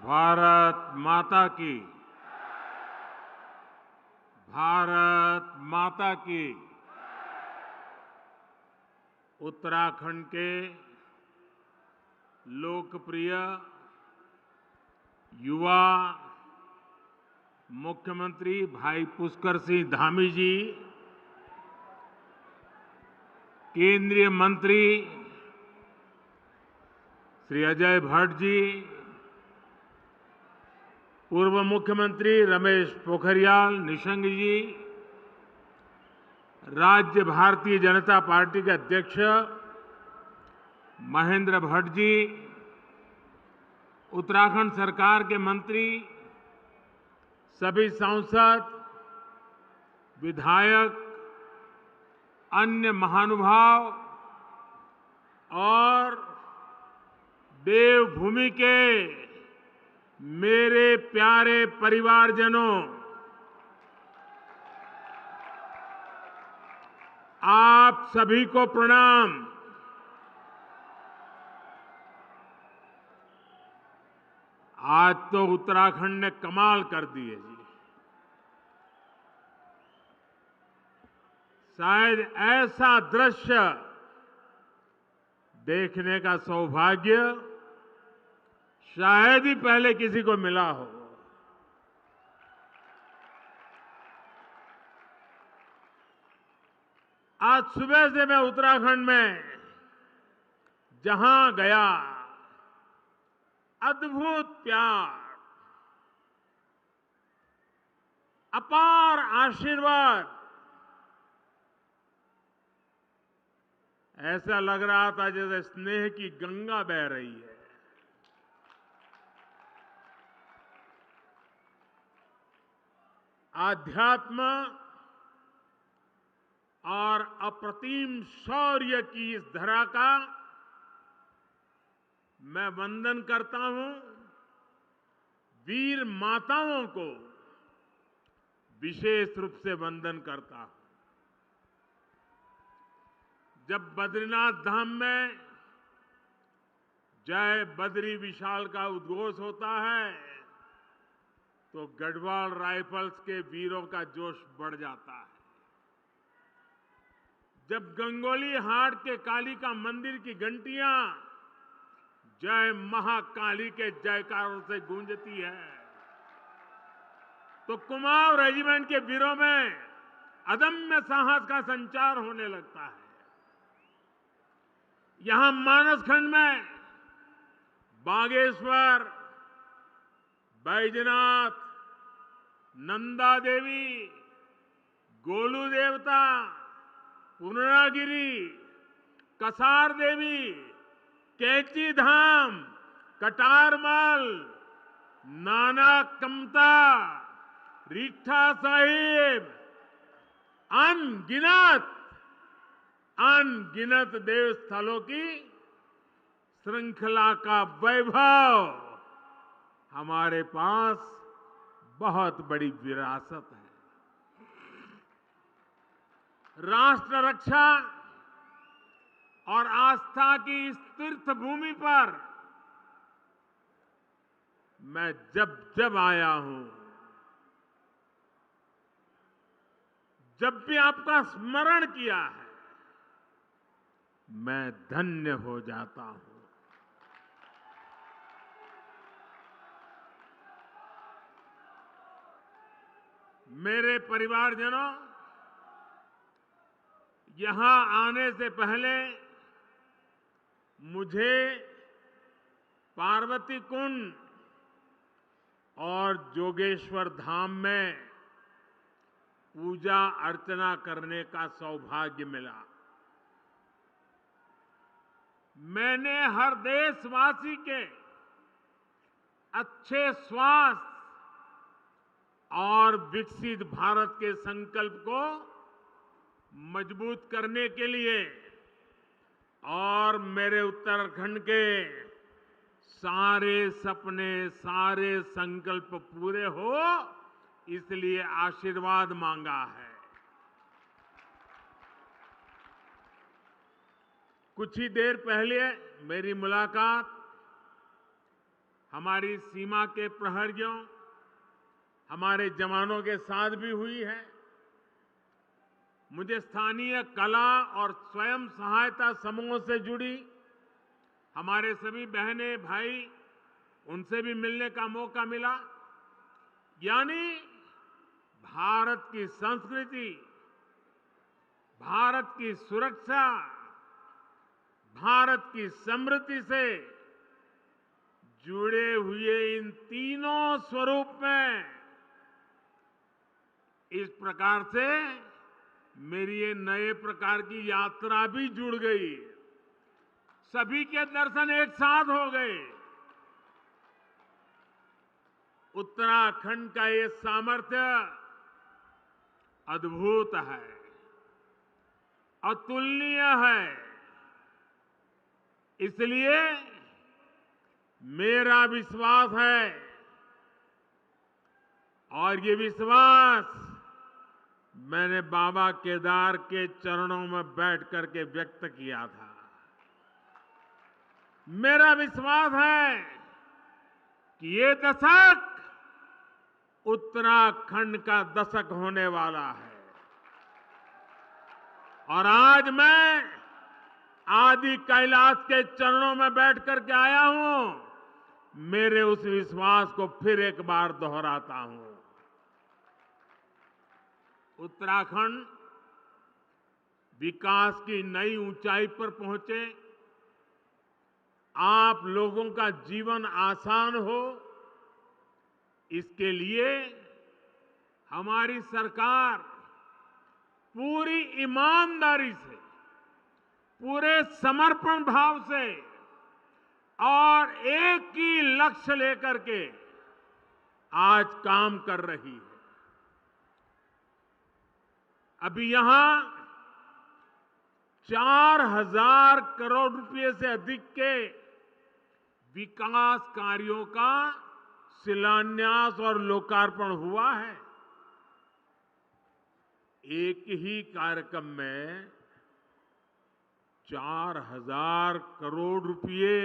भारत माता की। भारत माता की। उत्तराखंड के लोकप्रिय युवा मुख्यमंत्री भाई पुष्कर सिंह धामी जी, केंद्रीय मंत्री श्री अजय भट्ट जी, पूर्व मुख्यमंत्री रमेश पोखरियाल निशंक जी, राज्य भारतीय जनता पार्टी के अध्यक्ष महेंद्र भट्ट जी, उत्तराखंड सरकार के मंत्री, सभी सांसद, विधायक, अन्य महानुभाव और देवभूमि के मेरे प्यारे परिवारजनों, आप सभी को प्रणाम। आज तो उत्तराखंड ने कमाल कर दी है जी। शायद ऐसा दृश्य देखने का सौभाग्य शायद ही पहले किसी को मिला हो। आज सुबह से मैं उत्तराखंड में जहां गया, अद्भुत प्यार, अपार आशीर्वाद, ऐसा लग रहा था जैसे स्नेह की गंगा बह रही है। आध्यात्म और अप्रतिम शौर्य की इस धरा का मैं वंदन करता हूं। वीर माताओं को विशेष रूप से वंदन करता हूं। जब बद्रीनाथ धाम में जय बद्री विशाल का उद्घोष होता है तो गढ़वाल राइफल्स के वीरों का जोश बढ़ जाता है। जब गंगोली हाट के कालिका मंदिर की घंटियां जय महाकाली के जयकारों से गूंजती है तो कुमाऊं रेजिमेंट के वीरों में अदम्य साहस का संचार होने लगता है। यहां मानसखंड में बागेश्वर, बैजनाथ, नंदा देवी, गोलू देवता, पूर्णागिरी, कसार देवी, कैची धाम, कटारमल, नाना कमता, रीठा साहिब, अनगिनत देव स्थलों की श्रृंखला का वैभव हमारे पास बहुत बड़ी विरासत है। राष्ट्र रक्षा और आस्था की इस तीर्थ भूमि पर मैं जब जब आया हूं, जब भी आपका स्मरण किया है, मैं धन्य हो जाता हूं। मेरे परिवारजनों, यहां आने से पहले मुझे पार्वती कुंड और जोगेश्वर धाम में पूजा अर्चना करने का सौभाग्य मिला। मैंने हर देशवासी के अच्छे स्वास्थ्य और विकसित भारत के संकल्प को मजबूत करने के लिए और मेरे उत्तराखंड के सारे सपने, सारे संकल्प पूरे हो, इसलिए आशीर्वाद मांगा है। कुछ ही देर पहले मेरी मुलाकात हमारी सीमा के प्रहरियों, हमारे जवानों के साथ भी हुई है। मुझे स्थानीय कला और स्वयं सहायता समूहों से जुड़ी हमारे सभी बहनें भाई उनसे भी मिलने का मौका मिला। यानी भारत की संस्कृति, भारत की सुरक्षा, भारत की समृद्धि से जुड़े हुए इन तीनों स्वरूप में इस प्रकार से मेरी ये नए प्रकार की यात्रा भी जुड़ गई। सभी के दर्शन एक साथ हो गए। उत्तराखंड का ये सामर्थ्य अद्भुत है, अतुलनीय है। इसलिए मेरा विश्वास है और ये विश्वास मैंने बाबा केदार के चरणों में बैठ करके व्यक्त किया था। मेरा विश्वास है कि ये दशक उत्तराखंड का दशक होने वाला है और आज मैं आदि कैलाश के चरणों में बैठ करके आया हूं। मेरे उस विश्वास को फिर एक बार दोहराता हूं। उत्तराखंड विकास की नई ऊंचाई पर पहुंचे, आप लोगों का जीवन आसान हो, इसके लिए हमारी सरकार पूरी ईमानदारी से, पूरे समर्पण भाव से और एक ही लक्ष्य लेकर के आज काम कर रही है। अभी यहां 4,000 करोड़ रुपए से अधिक के विकास कार्यों का शिलान्यास और लोकार्पण हुआ है। एक ही कार्यक्रम में 4,000 करोड़ रुपए।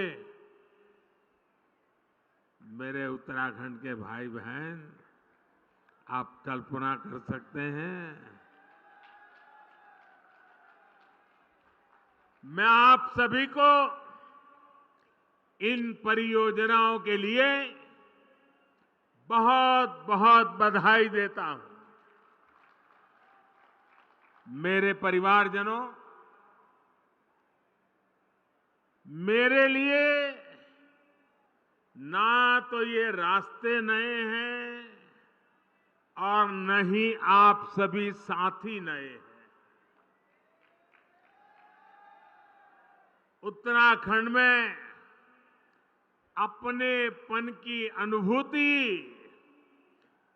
मेरे उत्तराखंड के भाई बहन, आप कल्पना कर सकते हैं। मैं आप सभी को इन परियोजनाओं के लिए बहुत बहुत बधाई देता हूं। मेरे परिवारजनों, मेरे लिए ना तो ये रास्ते नए हैं और न ही आप सभी साथी नए हैं। उत्तराखंड में अपनेपन की अनुभूति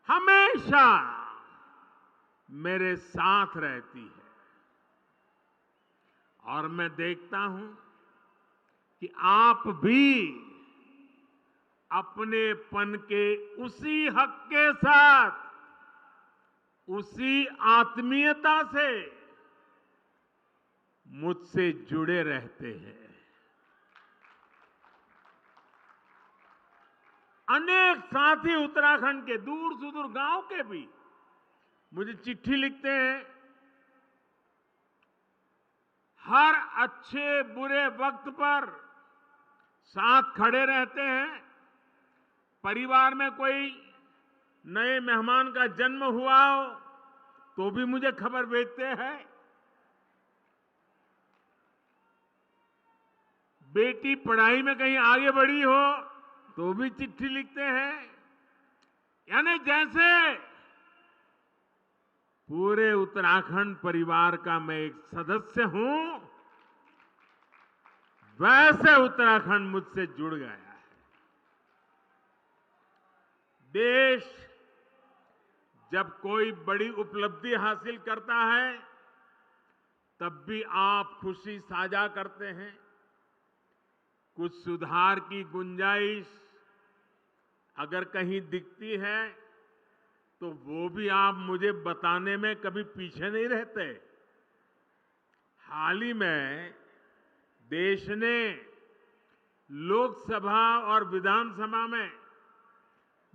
हमेशा मेरे साथ रहती है और मैं देखता हूं कि आप भी अपनेपन के उसी हक के साथ, उसी आत्मीयता से मुझसे जुड़े रहते हैं। अनेक साथी उत्तराखंड के दूर सुदूर गांव के भी मुझे चिट्ठी लिखते हैं। हर अच्छे बुरे वक्त पर साथ खड़े रहते हैं। परिवार में कोई नए मेहमान का जन्म हुआ हो तो भी मुझे खबर भेजते हैं। बेटी पढ़ाई में कहीं आगे बढ़ी हो तो भी चिट्ठी लिखते हैं। यानी जैसे पूरे उत्तराखंड परिवार का मैं एक सदस्य हूं, वैसे उत्तराखंड मुझसे जुड़ गया है। देश जब कोई बड़ी उपलब्धि हासिल करता है तब भी आप खुशी साझा करते हैं। कुछ सुधार की गुंजाइश अगर कहीं दिखती है तो वो भी आप मुझे बताने में कभी पीछे नहीं रहते। हाल ही में देश ने लोकसभा और विधानसभा में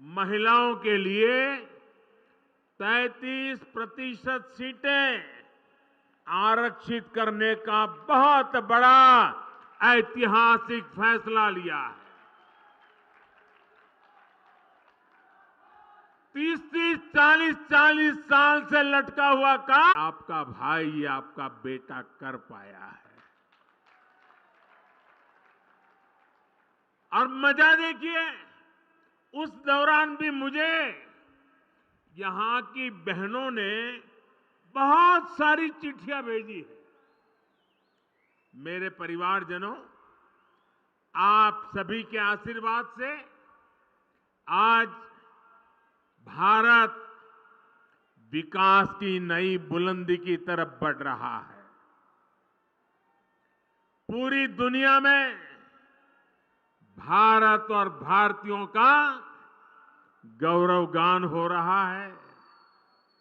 महिलाओं के लिए 33% सीटें आरक्षित करने का बहुत बड़ा ऐतिहासिक फैसला लिया है। 30-30, 40-40 साल से लटका हुआ काम आपका भाई, आपका बेटा कर पाया है। और मजा देखिए, उस दौरान भी मुझे यहां की बहनों ने बहुत सारी चिट्ठियां भेजी है। मेरे परिवारजनों, आप सभी के आशीर्वाद से आज भारत विकास की नई बुलंदी की तरफ बढ़ रहा है। पूरी दुनिया में भारत और भारतीयों का गौरवगान हो रहा है।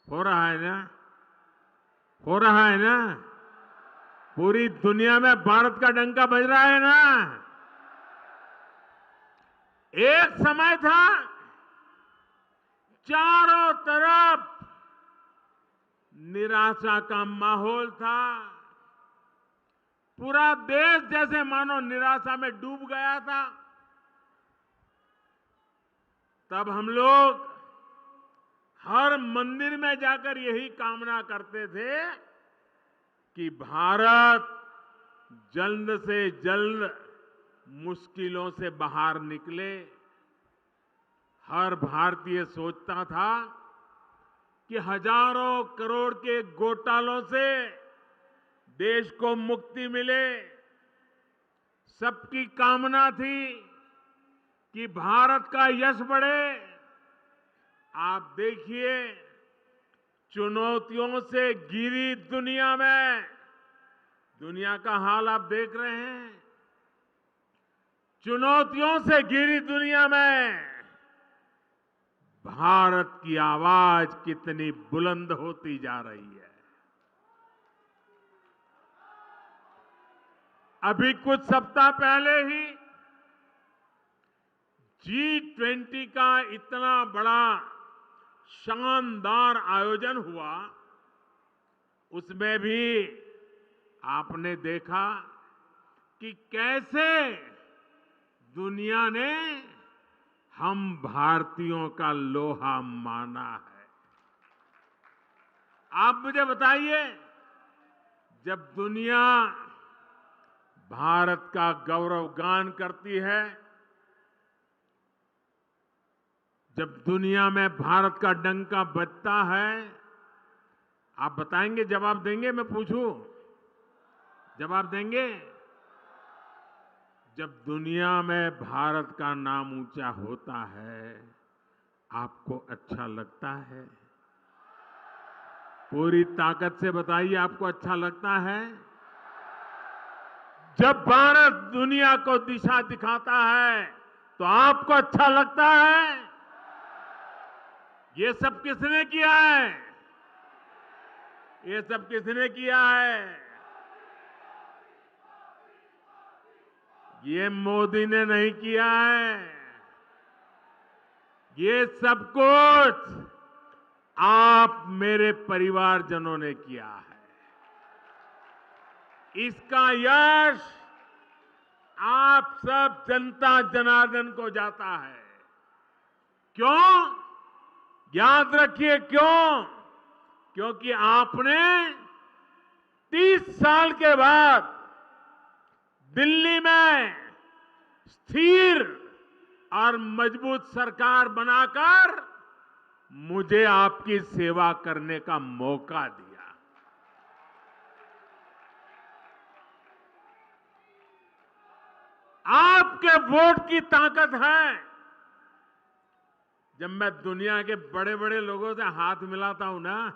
हो रहा है ना? हो रहा है ना? पूरी दुनिया में भारत का डंका बज रहा है ना? एक समय था चारों तरफ निराशा का माहौल था। पूरा देश जैसे मानो निराशा में डूब गया था। तब हम लोग हर मंदिर में जाकर यही कामना करते थे कि भारत जल्द से जल्द मुश्किलों से बाहर निकले। हर भारतीय सोचता था कि हजारों करोड़ के घोटालों से देश को मुक्ति मिले। सबकी कामना थी कि भारत का यश बढ़े। आप देखिए, चुनौतियों से घिरी दुनिया में, दुनिया का हाल आप देख रहे हैं। चुनौतियों से घिरी दुनिया में भारत की आवाज कितनी बुलंद होती जा रही है। अभी कुछ सप्ताह पहले ही G20 का इतना बड़ा शानदार आयोजन हुआ। उसमें भी आपने देखा कि कैसे दुनिया ने हम भारतीयों का लोहा माना है। आप मुझे बताइए, जब दुनिया भारत का गौरवगान करती है, जब दुनिया में भारत का डंका बजता है, आप बताएंगे, जवाब देंगे? मैं पूछूं, जवाब देंगे? जब दुनिया में भारत का नाम ऊंचा होता है, आपको अच्छा लगता है? पूरी ताकत से बताइए, आपको अच्छा लगता है? जब भारत दुनिया को दिशा दिखाता है, तो आपको अच्छा लगता है? ये सब किसने किया है? ये सब किसने किया है? ये मोदी ने नहीं किया है। ये सब कुछ आप मेरे परिवारजनों ने किया है। इसका यश आप सब जनता जनार्दन को जाता है। क्यों? याद रखिए, क्यों? क्योंकि आपने 30 साल के बाद दिल्ली में स्थिर और मजबूत सरकार बनाकर मुझे आपकी सेवा करने का मौका दिया। आपके वोट की ताकत है। जब मैं दुनिया के बड़े बड़े लोगों से हाथ मिलाता हूं ना,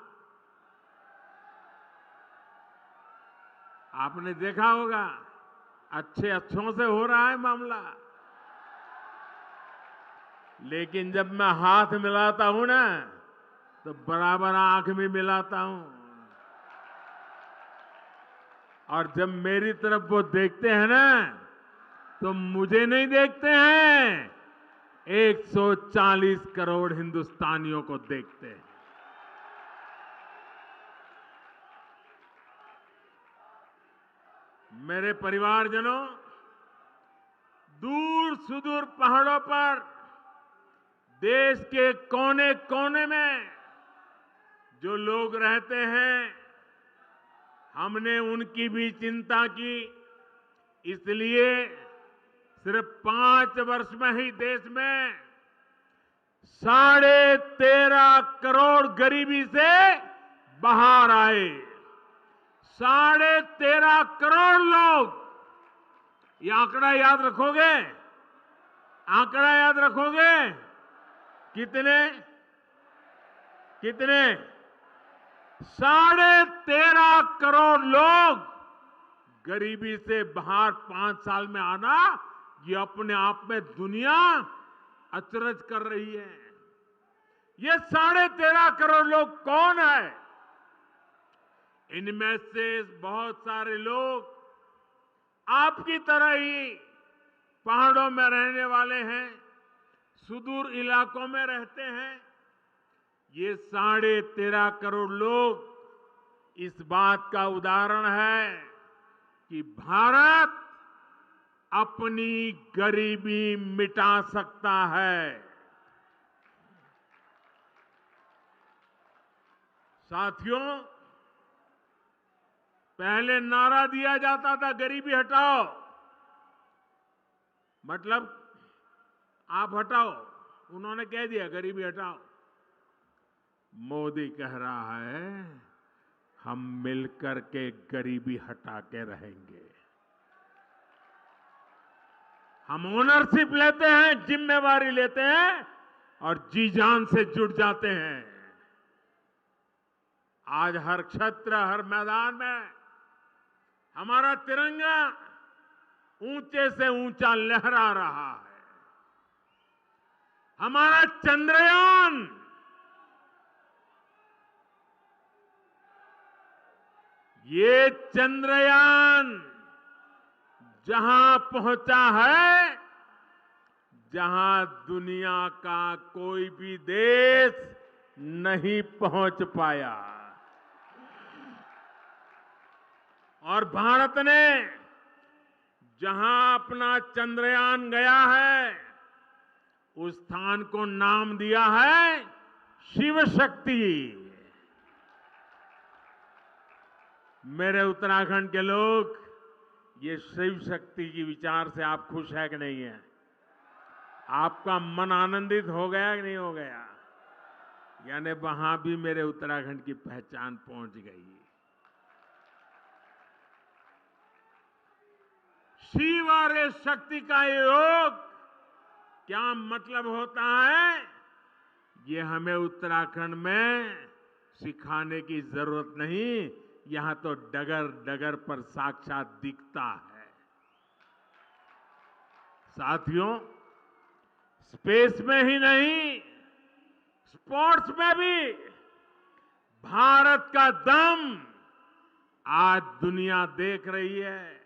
आपने देखा होगा अच्छों से हो रहा है मामला। लेकिन जब मैं हाथ मिलाता हूं ना, तो बराबर आंख भी मिलाता हूं। और जब मेरी तरफ वो देखते हैं ना, तो मुझे नहीं देखते हैं, 140 करोड़ हिंदुस्तानियों को देखते हैं। मेरे परिवारजनों, दूर सुदूर पहाड़ों पर देश के कोने कोने में जो लोग रहते हैं, हमने उनकी भी चिंता की। इसलिए सिर्फ 5 वर्ष में ही देश में 13.5 करोड़ गरीबी से बाहर आए। 13.5 करोड़ लोग। ये आंकड़ा याद रखोगे? आंकड़ा याद रखोगे? कितने? 13.5 करोड़ लोग गरीबी से बाहर 5 साल में आना, ये अपने आप में दुनिया अचरज कर रही है। ये 13.5 करोड़ लोग कौन है? इनमें से बहुत सारे लोग आपकी तरह ही पहाड़ों में रहने वाले हैं, सुदूर इलाकों में रहते हैं। ये 13.5 करोड़ लोग इस बात का उदाहरण है कि भारत अपनी गरीबी मिटा सकता है। साथियों, पहले नारा दिया जाता था गरीबी हटाओ, मतलब आप हटाओ। उन्होंने कह दिया गरीबी हटाओ। मोदी कह रहा है हम मिलकर के गरीबी हटा के रहेंगे। हम ओनरशिप लेते हैं, जिम्मेवारी लेते हैं और जी जान से जुड़ जाते हैं। आज हर क्षेत्र, हर मैदान में हमारा तिरंगा ऊंचे से ऊंचा लहरा रहा है। हमारा चंद्रयान ये चंद्रयान जहां पहुंचा है, जहां दुनिया का कोई भी देश नहीं पहुंच पाया। और भारत ने जहां अपना चंद्रयान गया है, उस स्थान को नाम दिया है शिव शक्ति। मेरे उत्तराखंड के लोग, ये शिव शक्ति की विचार से आप खुश है कि नहीं है? आपका मन आनंदित हो गया कि नहीं हो गया? यानी वहां भी मेरे उत्तराखंड की पहचान पहुंच गई। शिव और शक्ति का योग क्या मतलब होता है, ये हमें उत्तराखंड में सिखाने की जरूरत नहीं, यहां तो डगर डगर पर साक्षात दिखता है। साथियों, स्पेस में ही नहीं, स्पोर्ट्स में भी भारत का दम आज दुनिया देख रही है।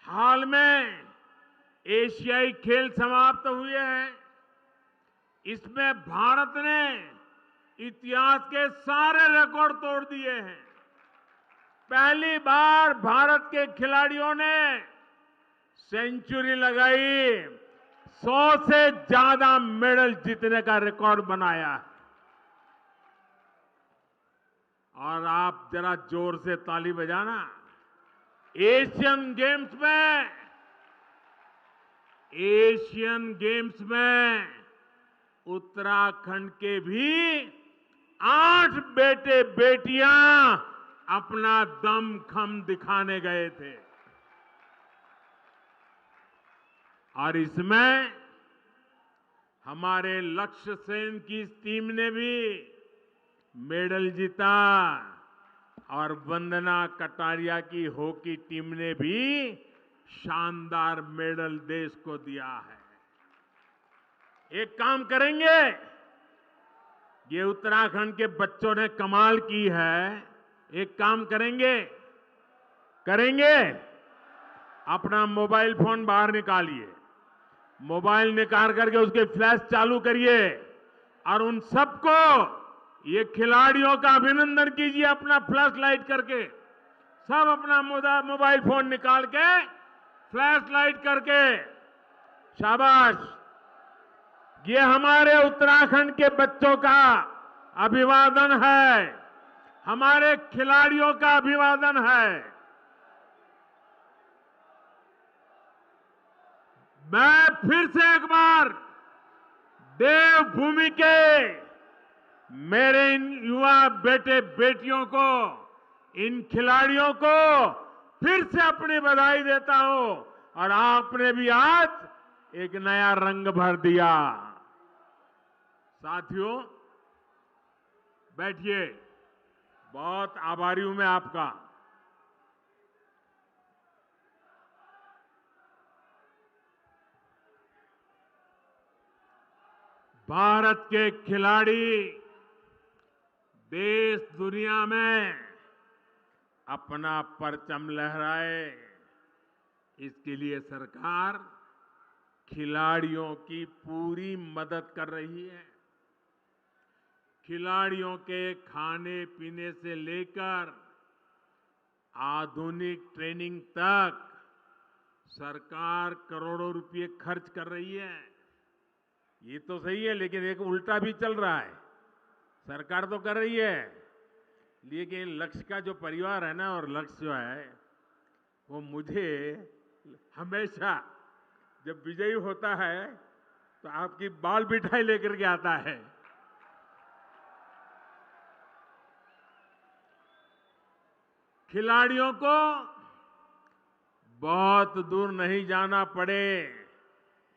हाल में एशियाई खेल समाप्त हुए हैं। इसमें भारत ने इतिहास के सारे रिकॉर्ड तोड़ दिए हैं। पहली बार भारत के खिलाड़ियों ने सेंचुरी लगाई, 100 से ज्यादा मेडल जीतने का रिकॉर्ड बनाया है। और आप जरा जोर से ताली बजाना। एशियन गेम्स में उत्तराखंड के भी 8 बेटे बेटियां अपना दमखम दिखाने गए थे। और इसमें हमारे लक्ष्य सेन की टीम ने भी मेडल जीता और वंदना कटारिया की हॉकी टीम ने भी शानदार मेडल देश को दिया है। एक काम करेंगे, ये उत्तराखंड के बच्चों ने कमाल की है। एक काम करेंगे अपना मोबाइल फोन बाहर निकालिए, मोबाइल निकाल करके उसके फ्लैश चालू करिए और उन सबको, ये खिलाड़ियों का अभिनंदन कीजिए अपना फ्लैश लाइट करके। सब अपना मोबाइल फोन निकाल के फ्लैश लाइट करके, शाबाश। ये हमारे उत्तराखंड के बच्चों का अभिवादन है, हमारे खिलाड़ियों का अभिवादन है। मैं फिर से एक बार देवभूमि के मेरे इन युवा बेटे बेटियों को, इन खिलाड़ियों को फिर से अपनी बधाई देता हूं। और आपने भी आज एक नया रंग भर दिया। साथियों, बैठिए, बहुत आभारी हूं मैं आपका। भारत के खिलाड़ी देश दुनिया में अपना परचम लहराए, इसके लिए सरकार खिलाड़ियों की पूरी मदद कर रही है। खिलाड़ियों के खाने पीने से लेकर आधुनिक ट्रेनिंग तक सरकार करोड़ों रुपए खर्च कर रही है। ये तो सही है, लेकिन एक उल्टा भी चल रहा है। सरकार तो कर रही है, लेकिन लक्ष्य का जो परिवार है ना, और लक्ष्य जो है वो मुझे हमेशा जब विजयी होता है तो आपकी बाल मिठाई लेकर के आता है। खिलाड़ियों को बहुत दूर नहीं जाना पड़े,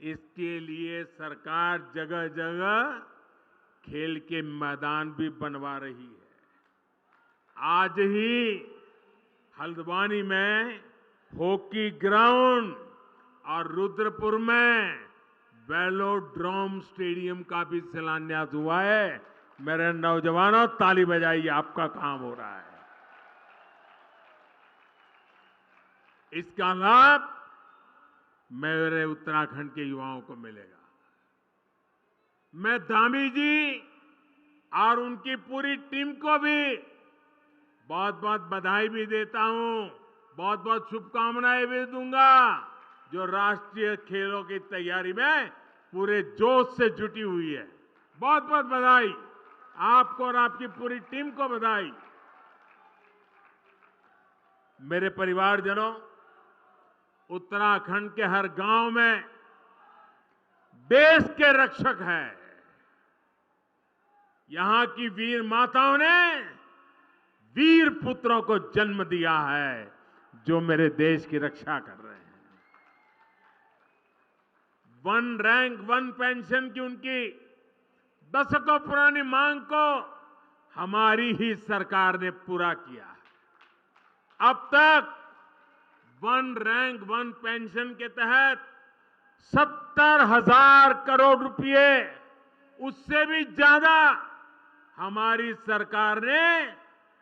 इसके लिए सरकार जगह जगह खेल के मैदान भी बनवा रही है। आज ही हल्द्वानी में हॉकी ग्राउंड और रुद्रपुर में वेलोड्रोम स्टेडियम का भी शिलान्यास हुआ है। मेरे नौजवानों, ताली बजाइए, आपका काम हो रहा है। इसका लाभ मेरे उत्तराखंड के युवाओं को मिलेगा। मैं धामी जी और उनकी पूरी टीम को भी बहुत बहुत बधाई भी देता हूं, बहुत बहुत शुभकामनाएं भी दूंगा, जो राष्ट्रीय खेलों की तैयारी में पूरे जोश से जुटी हुई है। बहुत बहुत बधाई आपको और आपकी पूरी टीम को बधाई। मेरे परिवारजनों, उत्तराखंड के हर गांव में देश के रक्षक हैं। यहां की वीर माताओं ने वीर पुत्रों को जन्म दिया है, जो मेरे देश की रक्षा कर रहे हैं। वन रैंक वन पेंशन की उनकी दशकों पुरानी मांग को हमारी ही सरकार ने पूरा किया। अब तक वन रैंक वन पेंशन के तहत 70,000 करोड़ रुपए, उससे भी ज्यादा हमारी सरकार ने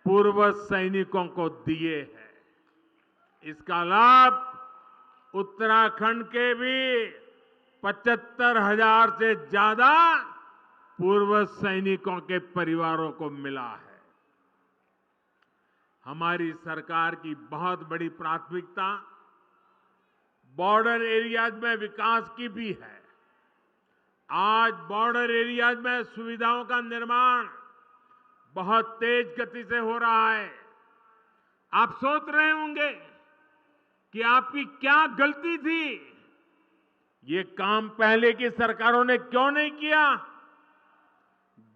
पूर्व सैनिकों को दिए हैं। इसका लाभ उत्तराखंड के भी 75,000 से ज्यादा पूर्व सैनिकों के परिवारों को मिला है। हमारी सरकार की बहुत बड़ी प्राथमिकता बॉर्डर एरियाज में विकास की भी है। आज बॉर्डर एरियाज में सुविधाओं का निर्माण बहुत तेज गति से हो रहा है। आप सोच रहे होंगे कि आपकी क्या गलती थी, ये काम पहले की सरकारों ने क्यों नहीं किया।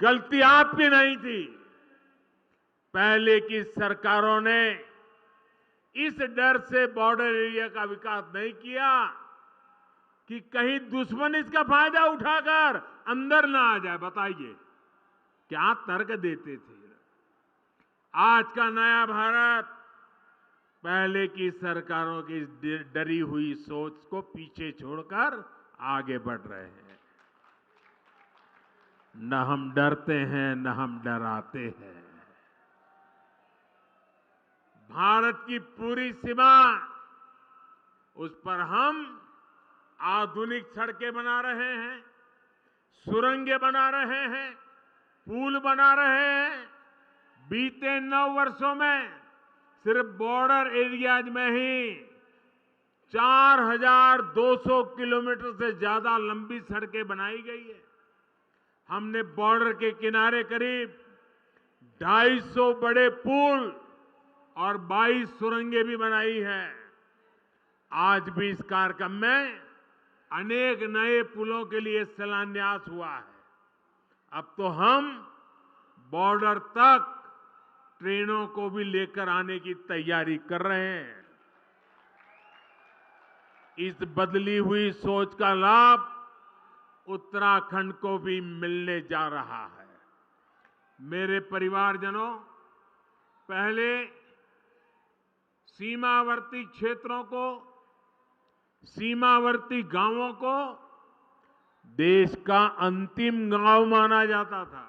गलती आपकी नहीं थी। पहले की सरकारों ने इस डर से बॉर्डर एरिया का विकास नहीं किया कि कहीं दुश्मन इसका फायदा उठाकर अंदर ना आ जाए। बताइए क्या तर्क देते थे। आज का नया भारत पहले की सरकारों की डरी हुई सोच को पीछे छोड़कर आगे बढ़ रहे हैं। न हम डरते हैं, न हम डराते हैं। भारत की पूरी सीमा उस पर हम आधुनिक सड़कें बना रहे हैं, सुरंगें बना रहे हैं, पुल बना रहे हैं। बीते 9 वर्षों में सिर्फ बॉर्डर एरियाज में ही 4,200 किलोमीटर से ज्यादा लंबी सड़कें बनाई गई है। हमने बॉर्डर के किनारे करीब 250 बड़े पुल और 22 सुरंगें भी बनाई है। आज भी इस कार्यक्रम में अनेक नए पुलों के लिए शिलान्यास हुआ है। अब तो हम बॉर्डर तक ट्रेनों को भी लेकर आने की तैयारी कर रहे हैं। इस बदली हुई सोच का लाभ उत्तराखंड को भी मिलने जा रहा है। मेरे परिवारजनों, पहले सीमावर्ती क्षेत्रों को, सीमावर्ती गांवों को देश का अंतिम गांव माना जाता था।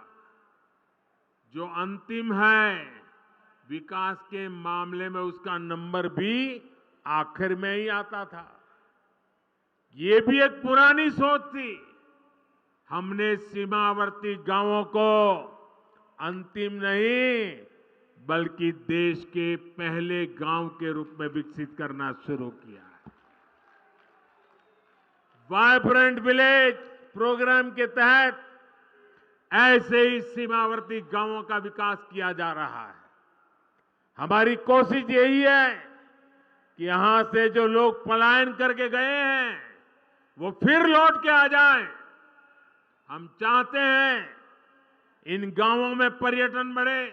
जो अंतिम है, विकास के मामले में उसका नंबर भी आखिर में ही आता था। ये भी एक पुरानी सोच थी। हमने सीमावर्ती गांवों को अंतिम नहीं, बल्कि देश के पहले गांव के रूप में विकसित करना शुरू किया है। वाइब्रेंट विलेज प्रोग्राम के तहत ऐसे ही सीमावर्ती गांवों का विकास किया जा रहा है। हमारी कोशिश यही है कि यहां से जो लोग पलायन करके गए हैं, वो फिर लौट के आ जाएं। हम चाहते हैं इन गांवों में पर्यटन बढ़े,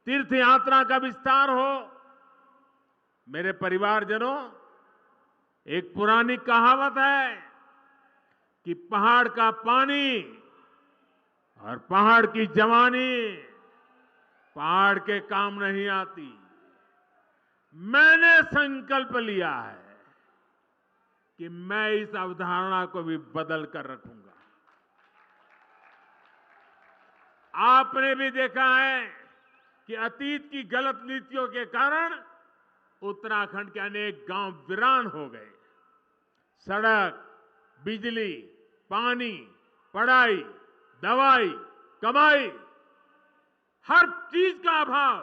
तीर्थ यात्रा का विस्तार हो। मेरे परिवारजनों, एक पुरानी कहावत है कि पहाड़ का पानी और पहाड़ की जवानी पहाड़ के काम नहीं आती। मैंने संकल्प लिया है कि मैं इस अवधारणा को भी बदल कर रखूंगा। आपने भी देखा है कि अतीत की गलत नीतियों के कारण उत्तराखंड के अनेक गांव वीरान हो गए। सड़क, बिजली, पानी, पढ़ाई, दवाई, कमाई, हर चीज का अभाव,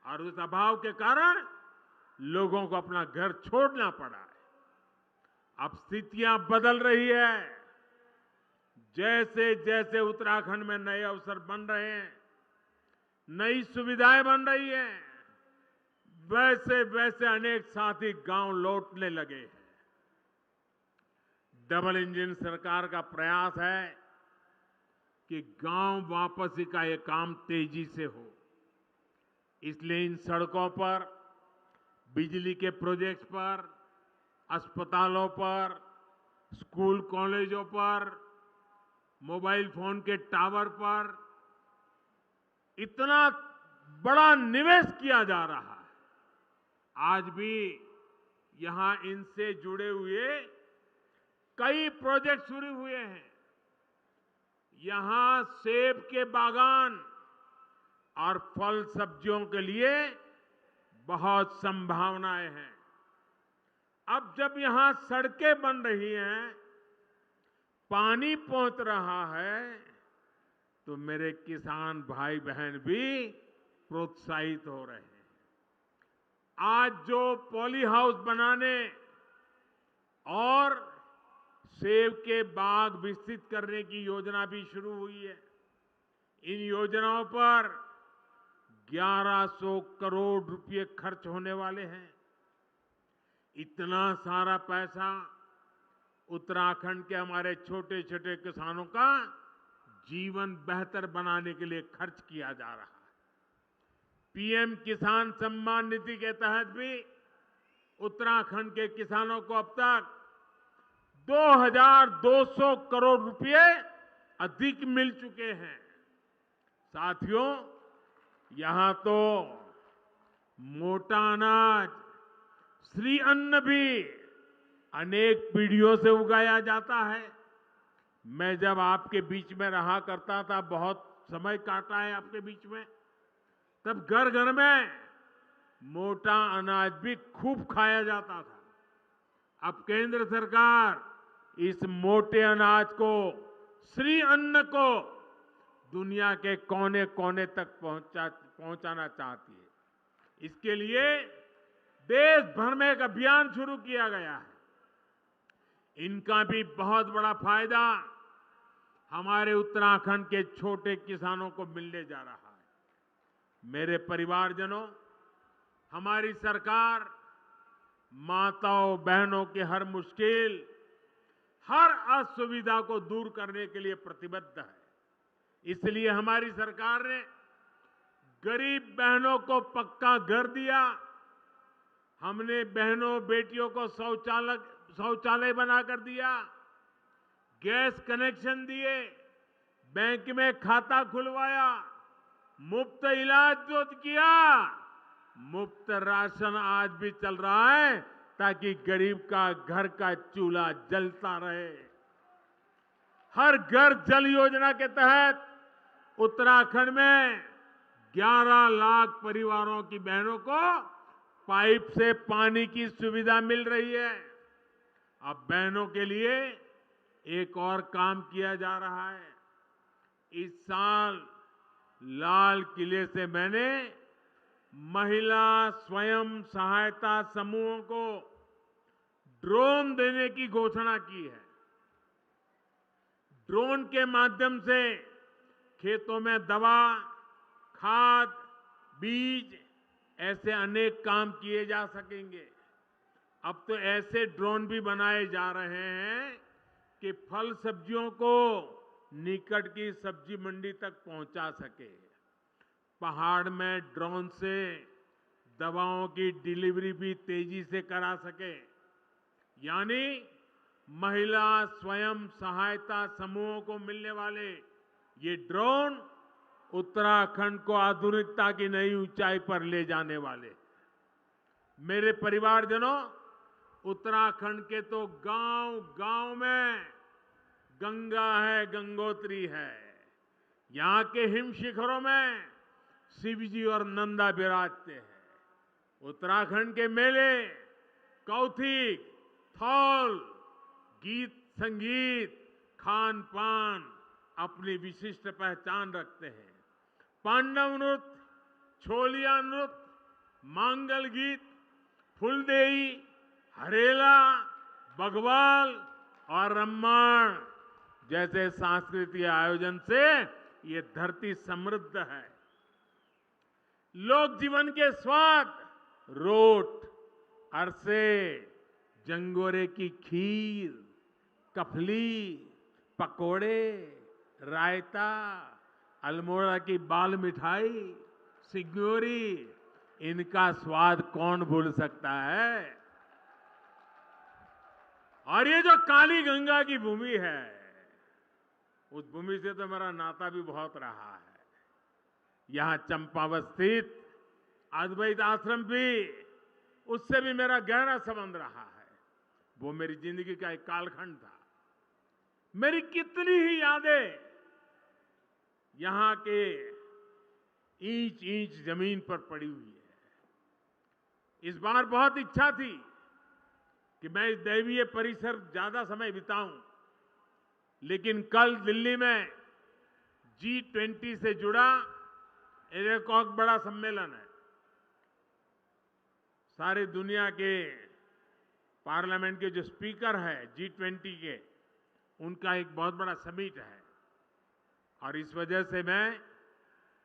और उस अभाव के कारण लोगों को अपना घर छोड़ना पड़ा है। अब स्थितियां बदल रही है। जैसे जैसे उत्तराखंड में नए अवसर बन रहे हैं, नई सुविधाएं बन रही हैं, वैसे वैसे अनेक साथी गांव लौटने लगे हैं। डबल इंजन सरकार का प्रयास है कि गांव वापसी का ये काम तेजी से हो। इसलिए इन सड़कों पर, बिजली के प्रोजेक्ट्स पर, अस्पतालों पर, स्कूल कॉलेजों पर, मोबाइल फोन के टावर पर इतना बड़ा निवेश किया जा रहा है। आज भी यहां इनसे जुड़े हुए कई प्रोजेक्ट शुरू हुए हैं। यहां सेब के बागान और फल सब्जियों के लिए बहुत संभावनाएं हैं। अब जब यहां सड़कें बन रही हैं, पानी पहुंच रहा है, तो मेरे किसान भाई बहन भी प्रोत्साहित हो रहे हैं। आज जो पॉली हाउस बनाने और सेब के बाग विकसित करने की योजना भी शुरू हुई है। इन योजनाओं पर 1100 करोड़ रुपए खर्च होने वाले हैं। इतना सारा पैसा उत्तराखंड के हमारे छोटे छोटे किसानों का जीवन बेहतर बनाने के लिए खर्च किया जा रहा है। पीएम किसान सम्मान निधि के तहत भी उत्तराखंड के किसानों को अब तक 2,200 करोड़ रुपए अधिक मिल चुके हैं। साथियों, यहां तो मोटा अनाज, श्री अन्न भी अनेक पीढ़ियों से उगाया जाता है। मैं जब आपके बीच में रहा करता था, बहुत समय काटा है आपके बीच में, तब घर घर में मोटा अनाज भी खूब खाया जाता था। अब केंद्र सरकार इस मोटे अनाज को, श्री अन्न को दुनिया के कोने कोने तक पहुंचाना चाहती है। इसके लिए देश भर में एक अभियान शुरू किया गया है। इनका भी बहुत बड़ा फायदा हमारे उत्तराखंड के छोटे किसानों को मिलने जा रहा है। मेरे परिवारजनों, हमारी सरकार माताओं बहनों की हर मुश्किल, हर असुविधा को दूर करने के लिए प्रतिबद्ध है। इसलिए हमारी सरकार ने गरीब बहनों को पक्का घर दिया। हमने बहनों बेटियों को शौचालय बनाकर दिया, गैस कनेक्शन दिए, बैंक में खाता खुलवाया, मुफ्त इलाज जो किया, मुफ्त राशन आज भी चल रहा है ताकि गरीब का घर का चूल्हा जलता रहे। हर घर जल योजना के तहत उत्तराखंड में 11 लाख परिवारों की बहनों को पाइप से पानी की सुविधा मिल रही है। अब बहनों के लिए एक और काम किया जा रहा है। इस साल लाल किले से मैंने महिला स्वयं सहायता समूहों को ड्रोन देने की घोषणा की है। ड्रोन के माध्यम से खेतों में दवा, खाद, बीज ऐसे अनेक काम किए जा सकेंगे। अब तो ऐसे ड्रोन भी बनाए जा रहे हैं कि फल सब्जियों को निकट की सब्जी मंडी तक पहुंचा सके। पहाड़ में ड्रोन से दवाओं की डिलीवरी भी तेजी से करा सके। यानी महिला स्वयं सहायता समूहों को मिलने वाले ये ड्रोन उत्तराखंड को आधुनिकता की नई ऊंचाई पर ले जाने वाले। मेरे परिवारजनों, उत्तराखंड के तो गांव-गांव में गंगा है, गंगोत्री है। यहां के हिम शिखरों में शिवजी और नंदा विराजते हैं। उत्तराखंड के मेले, कौथिग, थौल, गीत संगीत, खान पान अपनी विशिष्ट पहचान रखते हैं। पांडव नृत्य, छोलिया नृत्य, मांगल गीत, फुलदेई, हरेला, बघवाल और रम्माण जैसे सांस्कृतिक आयोजन से ये धरती समृद्ध है। लोक जीवन के स्वाद, रोट, अरसे, जंगोरे की खीर, कफली, पकोड़े, रायता, अल्मोड़ा की बाल मिठाई, सिग्योरी, इनका स्वाद कौन भूल सकता है। और ये जो काली गंगा की भूमि है, उस भूमि से तो मेरा नाता भी बहुत रहा है। यहां चंपावत स्थित अद्वैत आश्रम भी, उससे भी मेरा गहरा संबंध रहा है। वो मेरी जिंदगी का एक कालखंड था। मेरी कितनी ही यादें यहां के ईंच ईंच जमीन पर पड़ी हुई है। इस बार बहुत इच्छा थी कि मैं इस दैवीय परिसर ज्यादा समय बिताऊं, लेकिन कल दिल्ली में G20 से जुड़ा एक और बड़ा सम्मेलन है। सारी दुनिया के पार्लियामेंट के जो स्पीकर हैं G20 के, उनका एक बहुत बड़ा समिट है। और इस वजह से मैं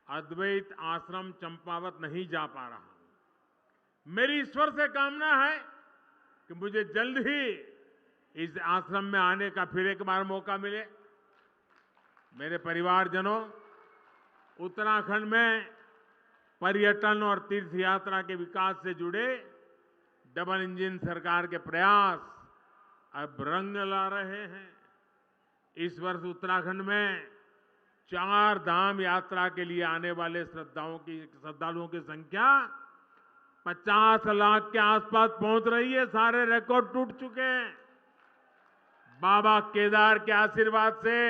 अद्वैत आश्रम चंपावत नहीं जा पा रहा हूं। मेरी ईश्वर से कामना है कि मुझे जल्द ही इस आश्रम में आने का फिर एक बार मौका मिले। मेरे परिवारजनों, उत्तराखंड में पर्यटन और तीर्थ यात्रा के विकास से जुड़े डबल इंजन सरकार के प्रयास अब रंग ला रहे हैं। इस वर्ष उत्तराखंड में 4 धाम यात्रा के लिए आने वाले श्रद्धालुओं की संख्या 50 लाख के आसपास पहुंच रही है। सारे रिकॉर्ड टूट चुके हैं। बाबा केदार के आशीर्वाद से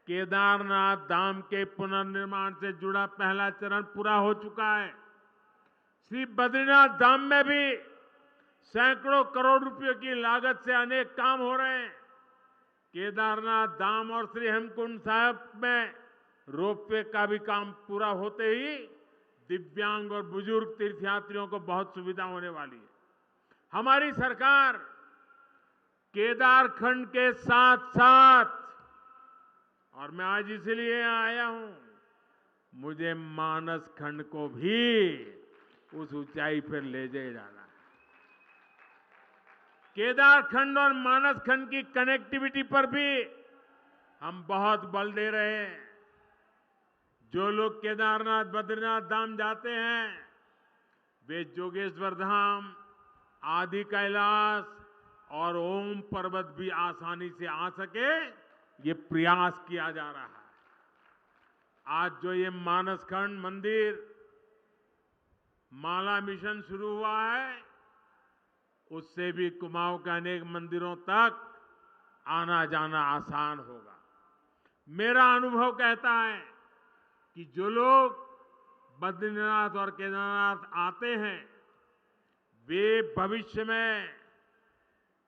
केदारनाथ धाम के पुनर्निर्माण से जुड़ा पहला चरण पूरा हो चुका है। श्री बद्रीनाथ धाम में भी सैकड़ों करोड़ रुपयों की लागत से अनेक काम हो रहे हैं। केदारनाथ धाम और श्री हेमकुंड साहिब में रोपवे का भी काम पूरा होते ही दिव्यांग और बुजुर्ग तीर्थयात्रियों को बहुत सुविधा होने वाली है। हमारी सरकार केदारखंड के साथ साथ, और मैं आज इसलिए यहाँ आया हूं, मुझे मानस खंड को भी उस ऊंचाई पर ले जाना है। केदारखंड और मानस खंड की कनेक्टिविटी पर भी हम बहुत बल दे रहे हैं। जो लोग केदारनाथ बद्रीनाथ धाम जाते हैं वे जोगेश्वर धाम, आदि कैलाश और ओम पर्वत भी आसानी से आ सके, ये प्रयास किया जा रहा है। आज जो ये मानसखंड मंदिर माला मिशन शुरू हुआ है, उससे भी कुमाऊं के अनेक मंदिरों तक आना जाना आसान होगा। मेरा अनुभव कहता है कि जो लोग बद्रीनाथ और केदारनाथ आते हैं वे भविष्य में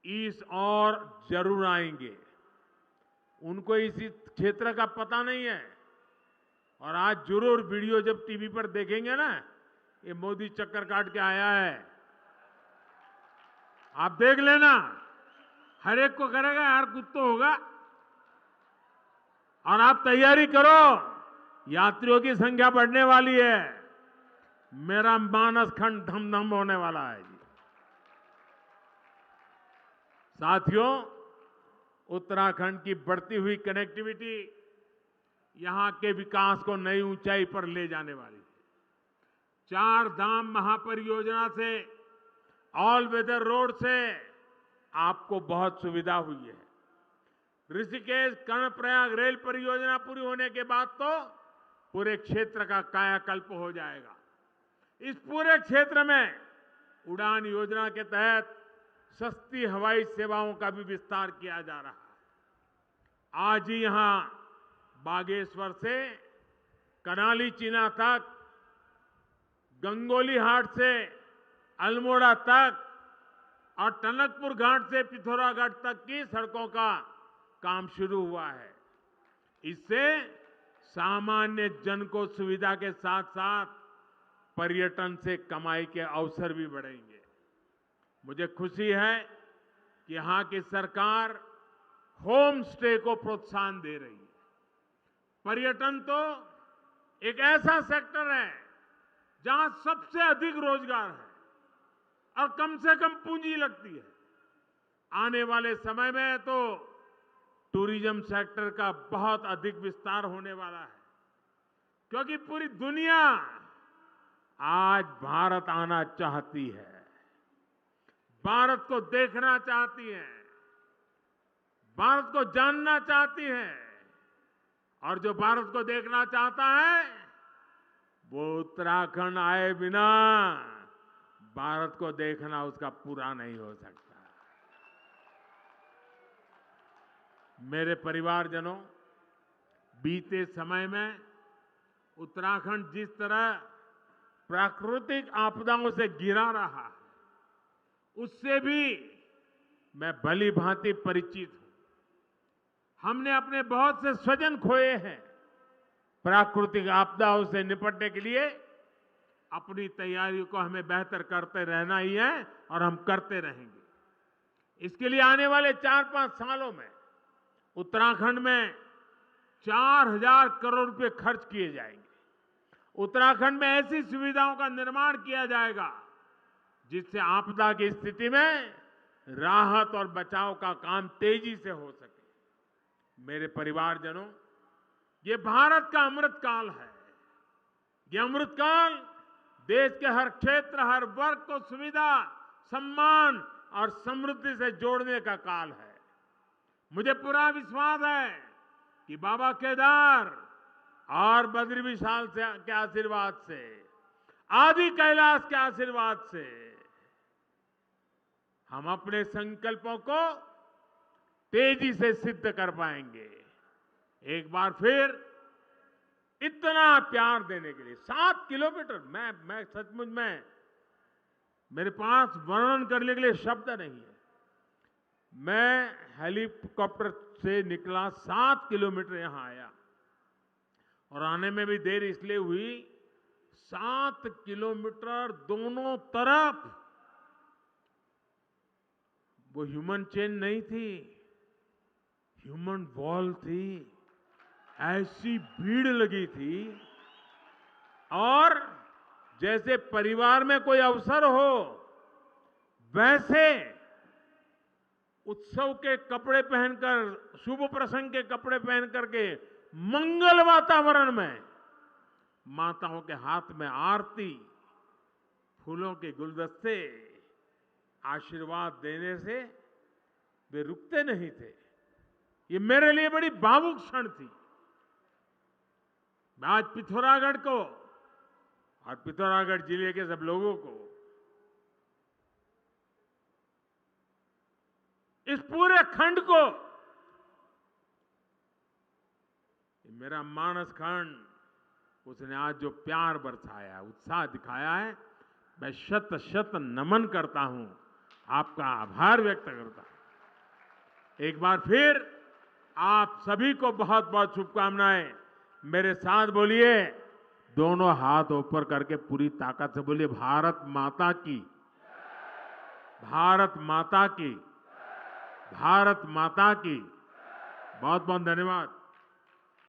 इस और जरूर आएंगे। उनको इसी क्षेत्र का पता नहीं है और आज जरूर वीडियो जब टीवी पर देखेंगे ना, ये मोदी चक्कर काट के आया है, आप देख लेना, हर एक को करेगा यार, कुछ तो होगा। और आप तैयारी करो, यात्रियों की संख्या बढ़ने वाली है। मेरा मानस खंड धम धम होने वाला है जी। साथियों, उत्तराखंड की बढ़ती हुई कनेक्टिविटी यहां के विकास को नई ऊंचाई पर ले जाने वाली है। 4 धाम महापरियोजना से, ऑल वेदर रोड से आपको बहुत सुविधा हुई है। ऋषिकेश कर्णप्रयाग रेल परियोजना पूरी होने के बाद तो पूरे क्षेत्र का कायाकल्प हो जाएगा। इस पूरे क्षेत्र में उड़ान योजना के तहत सस्ती हवाई सेवाओं का भी विस्तार किया जा रहा है। आज ही यहां बागेश्वर से करनाली चीना तक, गंगोली हाट से अल्मोड़ा तक और टनकपुर घाट से पिथौरागढ़ तक की सड़कों का काम शुरू हुआ है। इससे सामान्य जन को सुविधा के साथ साथ पर्यटन से कमाई के अवसर भी बढ़ेंगे। मुझे खुशी है कि यहां की सरकार होम स्टे को प्रोत्साहन दे रही है। पर्यटन तो एक ऐसा सेक्टर है जहां सबसे अधिक रोजगार है और कम से कम पूंजी लगती है। आने वाले समय में तो टूरिज्म सेक्टर का बहुत अधिक विस्तार होने वाला है, क्योंकि पूरी दुनिया आज भारत आना चाहती है, भारत को देखना चाहती है, भारत को जानना चाहती है। और जो भारत को देखना चाहता है वो उत्तराखंड आए बिना भारत को देखना उसका पूरा नहीं हो सकता। मेरे परिवारजनों, बीते समय में उत्तराखंड जिस तरह प्राकृतिक आपदाओं से घिरा रहा है, उससे भी मैं भली भांति परिचित हूं। हमने अपने बहुत से स्वजन खोए हैं। प्राकृतिक आपदाओं से निपटने के लिए अपनी तैयारियों को हमें बेहतर करते रहना ही है और हम करते रहेंगे। इसके लिए आने वाले 4-5 सालों में उत्तराखंड में 4000 करोड़ रुपए खर्च किए जाएंगे। उत्तराखंड में ऐसी सुविधाओं का निर्माण किया जाएगा जिससे आपदा की स्थिति में राहत और बचाव का काम तेजी से हो सके। मेरे परिवारजनों, ये भारत का अमृत काल है। ये अमृत काल देश के हर क्षेत्र, हर वर्ग को सुविधा, सम्मान और समृद्धि से जोड़ने का काल है। मुझे पूरा विश्वास है कि बाबा केदार और बद्री विशाल के आशीर्वाद से, आदि कैलाश के आशीर्वाद से हम अपने संकल्पों को तेजी से सिद्ध कर पाएंगे। एक बार फिर इतना प्यार देने के लिए 7 किलोमीटर, मैं सचमुच में मेरे पास वर्णन करने के लिए शब्द नहीं है। मैं हेलीकॉप्टर से निकला, 7 किलोमीटर यहां आया और आने में भी देर इसलिए हुई, 7 किलोमीटर दोनों तरफ वो ह्यूमन चेन नहीं थी, ह्यूमन वॉल थी। ऐसी भीड़ लगी थी और जैसे परिवार में कोई अवसर हो वैसे उत्सव के कपड़े पहनकर, शुभ प्रसंग के कपड़े पहन करके मंगल वातावरण में माताओं के हाथ में आरती, फूलों के गुलदस्ते आशीर्वाद देने से वे रुकते नहीं थे। ये मेरे लिए बड़ी भावुक क्षण थी। मैं आज पिथौरागढ़ को और पिथौरागढ़ जिले के सब लोगों को, इस पूरे खंड को, मेरा मानस खंड, उसने आज जो प्यार बरसाया, उत्साह दिखाया है, मैं शत शत नमन करता हूं, आपका आभार व्यक्त करता हूं। एक बार फिर आप सभी को बहुत बहुत शुभकामनाएं। मेरे साथ बोलिए, दोनों हाथ ऊपर करके पूरी ताकत से बोलिए, भारत माता की, भारत माता की, भारत माता की। बहुत बहुत धन्यवाद।